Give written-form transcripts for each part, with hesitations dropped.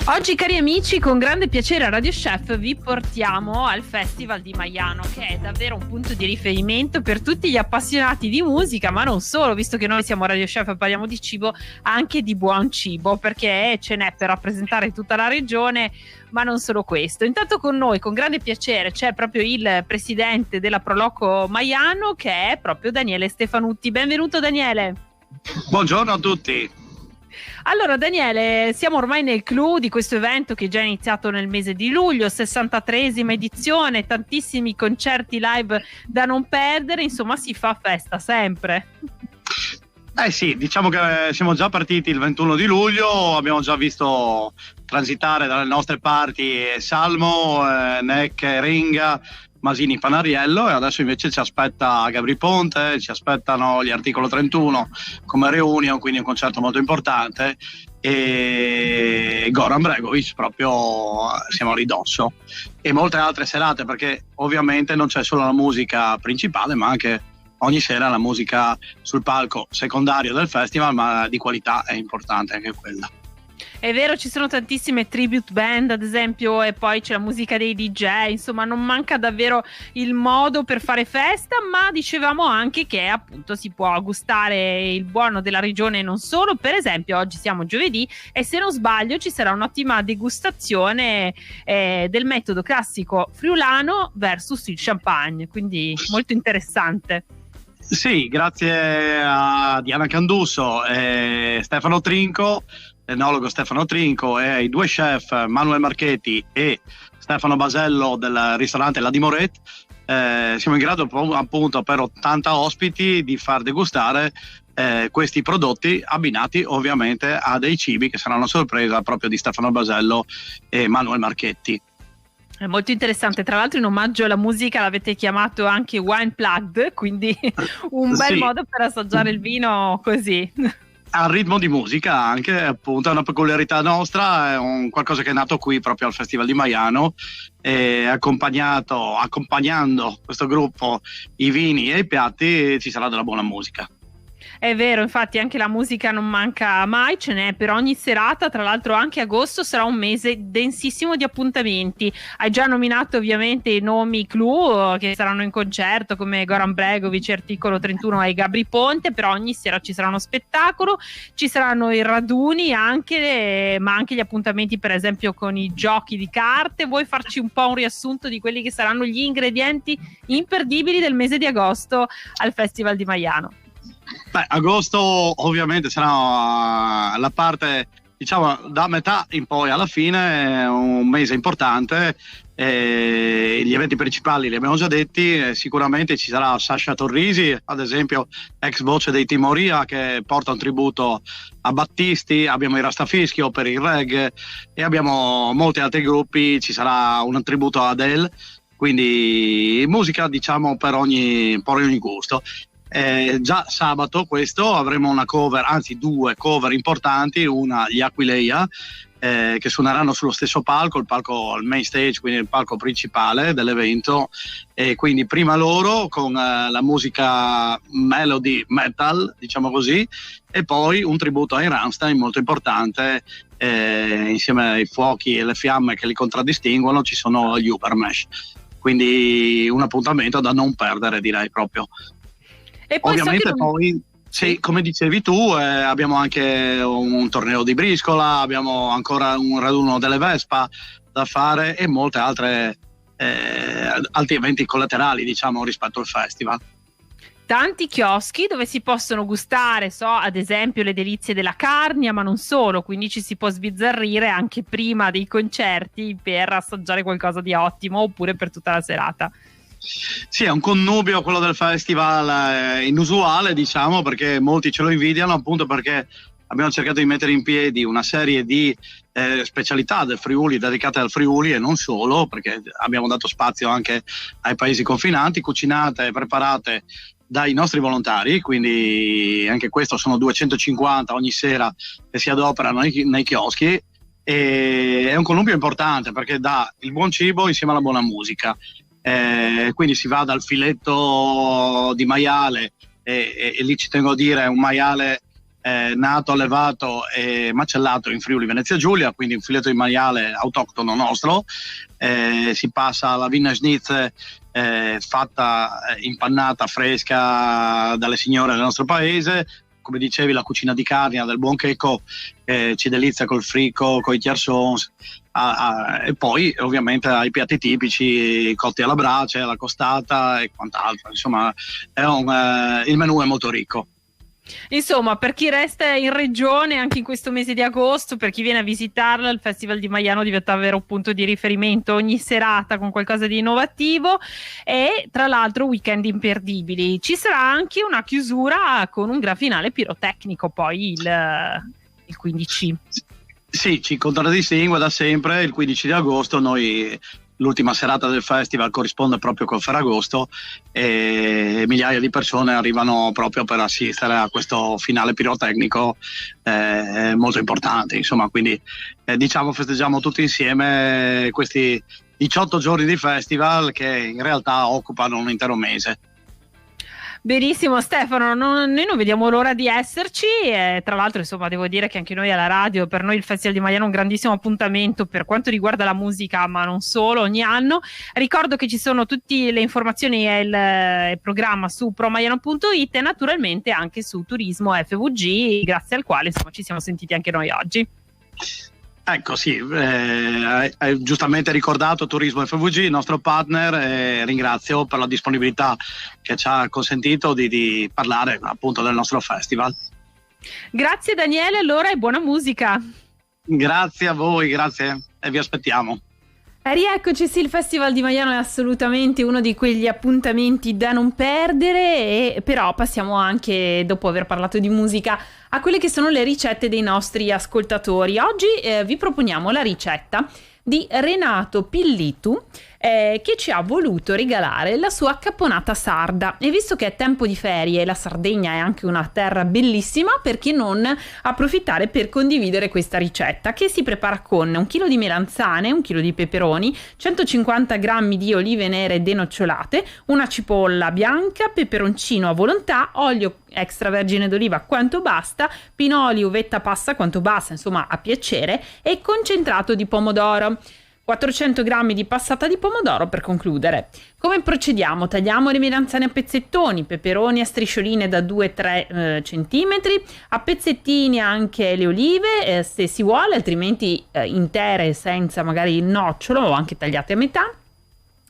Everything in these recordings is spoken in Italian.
Oggi, cari amici, con grande piacere a Radio Chef vi portiamo al Festival di Maiano, che è davvero un punto di riferimento per tutti gli appassionati di musica, ma non solo, visto che noi siamo Radio Chef e parliamo di cibo, anche di buon cibo, perché ce n'è per rappresentare tutta la regione, ma non solo questo. Intanto con noi, con grande piacere, c'è proprio il presidente della Proloco Maiano, che è proprio Daniele Stefanutti. Benvenuto, Daniele. Buongiorno a tutti. Allora, Daniele, siamo ormai nel clou di questo evento che è già iniziato nel mese di luglio, 63esima edizione, tantissimi concerti live da non perdere, insomma si fa festa sempre. Sì, diciamo che siamo già partiti il 21 di luglio, abbiamo già visto transitare dalle nostre parti Salmo, Neck, Ringa, Masini, Panariello, e adesso invece ci aspetta Gabri Ponte, ci aspettano gli Articolo 31 come reunion, quindi un concerto molto importante, e Goran Bregovic, proprio siamo a ridosso, e molte altre serate, perché ovviamente non c'è solo la musica principale, ma anche ogni sera la musica sul palco secondario del festival, ma di qualità, è importante anche quella. È vero, ci sono tantissime tribute band, ad esempio, e poi c'è la musica dei DJ, insomma non manca davvero il modo per fare festa, ma dicevamo anche che appunto si può gustare il buono della regione non solo. Per esempio oggi siamo giovedì e, se non sbaglio, ci sarà un'ottima degustazione del metodo classico friulano versus il champagne, quindi molto interessante. Sì, grazie a Diana Candusso e Stefano Trinco, l'enologo Stefano Trinco, e ai due chef Manuel Marchetti e Stefano Basello del ristorante La Dimorette, siamo in grado appunto per 80 ospiti di far degustare questi prodotti, abbinati ovviamente a dei cibi che saranno a sorpresa proprio di Stefano Basello e Manuel Marchetti. È molto interessante, tra l'altro in omaggio alla musica l'avete chiamato anche Wine Plugged, quindi un bel modo per assaggiare il vino così. Al ritmo di musica anche, appunto, è una peculiarità nostra, è qualcosa che è nato qui proprio al Festival di Maiano, e accompagnando questo gruppo, i vini e i piatti, ci sarà della buona musica. È vero, infatti anche la musica non manca mai, ce n'è per ogni serata. Tra l'altro anche agosto sarà un mese densissimo di appuntamenti. Hai già nominato ovviamente i nomi clou che saranno in concerto, come Goran Bregovic, Articolo 31 e Gabri Ponte. Per ogni sera ci sarà uno spettacolo, ci saranno i raduni anche, ma anche gli appuntamenti per esempio con i giochi di carte. Vuoi farci un po' un riassunto di quelli che saranno gli ingredienti imperdibili del mese di agosto al Festival di Maiano? Agosto ovviamente sarà la parte, diciamo, da metà in poi alla fine, un mese importante. Gli eventi principali li abbiamo già detti, sicuramente ci sarà Sasha Torrisi, ad esempio ex voce dei Timoria, che porta un tributo a Battisti, abbiamo i Rastafischio per il reggae e abbiamo molti altri gruppi, ci sarà un tributo a Adele, quindi musica, diciamo, per ogni gusto. Già sabato questo avremo una cover, anzi due cover importanti, una gli Aquileia, che suoneranno sullo stesso palco, il main stage, quindi il palco principale dell'evento, e quindi prima loro con la musica melody metal, diciamo così, e poi un tributo ai Rammstein molto importante, insieme ai fuochi e le fiamme che li contraddistinguono ci sono gli Ubermesh, quindi un appuntamento da non perdere, direi proprio. E poi ovviamente poi, sì, come dicevi tu, abbiamo anche un torneo di briscola, abbiamo ancora un raduno delle Vespa da fare e molte altre altri eventi collaterali, diciamo, rispetto al festival. Tanti chioschi dove si possono gustare, ad esempio le delizie della Carnia, ma non solo, quindi ci si può sbizzarrire anche prima dei concerti per assaggiare qualcosa di ottimo, oppure per tutta la serata. Sì, è un connubio quello del festival inusuale, diciamo, perché molti ce lo invidiano, appunto perché abbiamo cercato di mettere in piedi una serie di specialità del Friuli, dedicate al Friuli e non solo, perché abbiamo dato spazio anche ai paesi confinanti, cucinate e preparate dai nostri volontari, quindi anche questo sono 250 ogni sera che si adoperano nei chioschi, e è un connubio importante perché dà il buon cibo insieme alla buona musica. Quindi si va dal filetto di maiale, e lì ci tengo a dire un maiale nato, allevato e macellato in Friuli Venezia Giulia, quindi un filetto di maiale autoctono nostro. Si passa alla Wiener Schnitzel fatta impannata fresca dalle signore del nostro paese. Come dicevi, la cucina di Carnia del buon Checco ci delizia col fricco, con i tiarsons, e poi ovviamente ai piatti tipici cotti alla brace, alla costata e quant'altro. Insomma, il menù è molto ricco. Insomma, per chi resta in regione anche in questo mese di agosto, per chi viene a visitarla, il Festival di Maiano diventa un vero punto di riferimento ogni serata con qualcosa di innovativo e tra l'altro weekend imperdibili. Ci sarà anche una chiusura con un gran finale pirotecnico poi il 15. Sì, ci contraddistingue da sempre. Il 15 di agosto l'ultima serata del festival corrisponde proprio col Ferragosto e migliaia di persone arrivano proprio per assistere a questo finale pirotecnico molto importante. Insomma, quindi diciamo festeggiamo tutti insieme questi 18 giorni di festival che in realtà occupano un intero mese. Benissimo Stefano, noi non vediamo l'ora di esserci e tra l'altro insomma devo dire che anche noi alla radio, per noi il Festival di Maiano è un grandissimo appuntamento per quanto riguarda la musica, ma non solo, ogni anno. Ricordo che ci sono tutte le informazioni e il programma su promaiano.it e naturalmente anche su Turismo FVG, grazie al quale insomma ci siamo sentiti anche noi oggi. Ecco, sì, hai giustamente ricordato Turismo FVG, il nostro partner, e ringrazio per la disponibilità che ci ha consentito di parlare appunto del nostro festival. Grazie Daniele, allora, e buona musica. Grazie a voi, grazie, e vi aspettiamo. Rieccoci, sì, il Festival di Maiano è assolutamente uno di quegli appuntamenti da non perdere, e però passiamo anche, dopo aver parlato di musica, a quelle che sono le ricette dei nostri ascoltatori. Oggi vi proponiamo la ricetta di Renato Pillitu, che ci ha voluto regalare la sua caponata sarda, e visto che è tempo di ferie e la Sardegna è anche una terra bellissima, perché non approfittare per condividere questa ricetta, che si prepara con 1 chilo di melanzane, 1 chilo di peperoni, 150 grammi di olive nere denocciolate, una cipolla bianca, peperoncino a volontà, olio extravergine d'oliva quanto basta, pinoli, uvetta passa quanto basta, insomma a piacere, e concentrato di pomodoro. 400 grammi di passata di pomodoro per concludere. Come procediamo? Tagliamo le melanzane a pezzettoni, peperoni a striscioline da 2-3 centimetri, a pezzettini anche le olive se si vuole, altrimenti intere senza magari il nocciolo o anche tagliate a metà.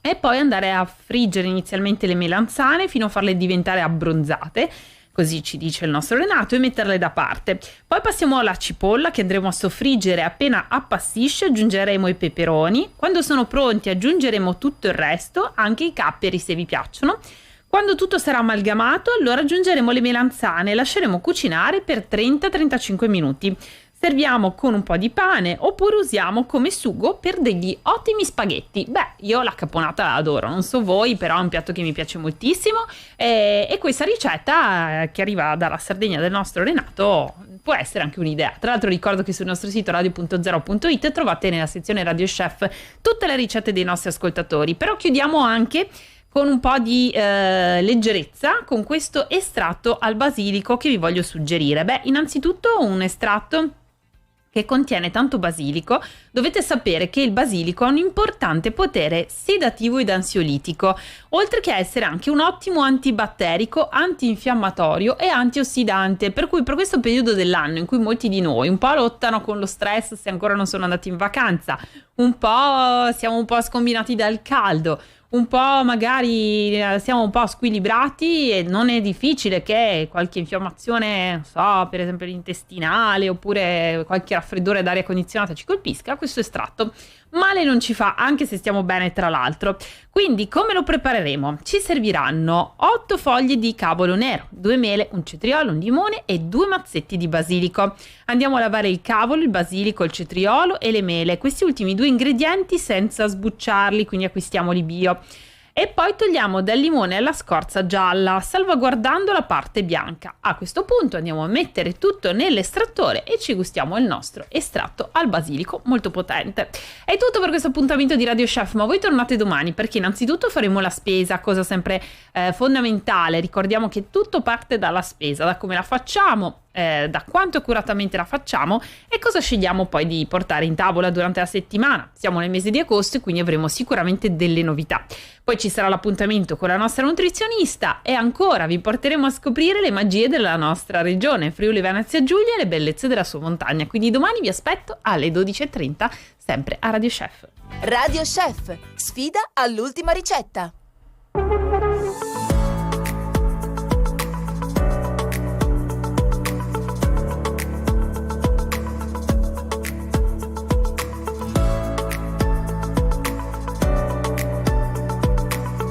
E poi andare a friggere inizialmente le melanzane fino a farle diventare abbronzate, così ci dice il nostro Renato, e metterle da parte. Poi passiamo alla cipolla che andremo a soffriggere. Appena appassisce aggiungeremo i peperoni. Quando sono pronti aggiungeremo tutto il resto, anche i capperi se vi piacciono. Quando tutto sarà amalgamato, allora aggiungeremo le melanzane e lasceremo cucinare per 30-35 minuti. Serviamo con un po' di pane oppure usiamo come sugo per degli ottimi spaghetti. Beh, io la caponata la adoro, non so voi, però è un piatto che mi piace moltissimo e questa ricetta che arriva dalla Sardegna del nostro Renato può essere anche un'idea. Tra l'altro ricordo che sul nostro sito radio.0.it trovate nella sezione Radio Chef tutte le ricette dei nostri ascoltatori, però chiudiamo anche con un po' di leggerezza con questo estratto al basilico che vi voglio suggerire. Beh, innanzitutto un estratto che contiene tanto basilico. Dovete sapere che il basilico ha un importante potere sedativo ed ansiolitico, oltre che essere anche un ottimo antibatterico, antinfiammatorio e antiossidante, per cui per questo periodo dell'anno in cui molti di noi un po' lottano con lo stress se ancora non sono andati in vacanza, un po' siamo un po' scombinati dal caldo, un po' magari siamo un po' squilibrati e non è difficile che qualche infiammazione, non so, per esempio intestinale oppure qualche raffreddore d'aria condizionata ci colpisca, questo estratto male non ci fa, anche se stiamo bene tra l'altro. Quindi come lo prepareremo? Ci serviranno 8 foglie di cavolo nero, 2 mele, un cetriolo, un limone e 2 mazzetti di basilico. Andiamo a lavare il cavolo, il basilico, il cetriolo e le mele, questi ultimi 2 ingredienti senza sbucciarli, quindi acquistiamoli bio. E poi togliamo dal limone la scorza gialla, salvaguardando la parte bianca. A questo punto andiamo a mettere tutto nell'estrattore e ci gustiamo il nostro estratto al basilico molto potente. È tutto per questo appuntamento di Radio Chef, ma voi tornate domani perché innanzitutto faremo la spesa, cosa sempre fondamentale. Ricordiamo che tutto parte dalla spesa, da come la facciamo, da quanto accuratamente la facciamo e cosa scegliamo poi di portare in tavola durante la settimana. Siamo nel mese di agosto e quindi avremo sicuramente delle novità. Poi ci sarà l'appuntamento con la nostra nutrizionista e ancora vi porteremo a scoprire le magie della nostra regione, Friuli Venezia Giulia, e le bellezze della sua montagna. Quindi domani vi aspetto alle 12:30, sempre a Radio Chef. Radio Chef, sfida all'ultima ricetta.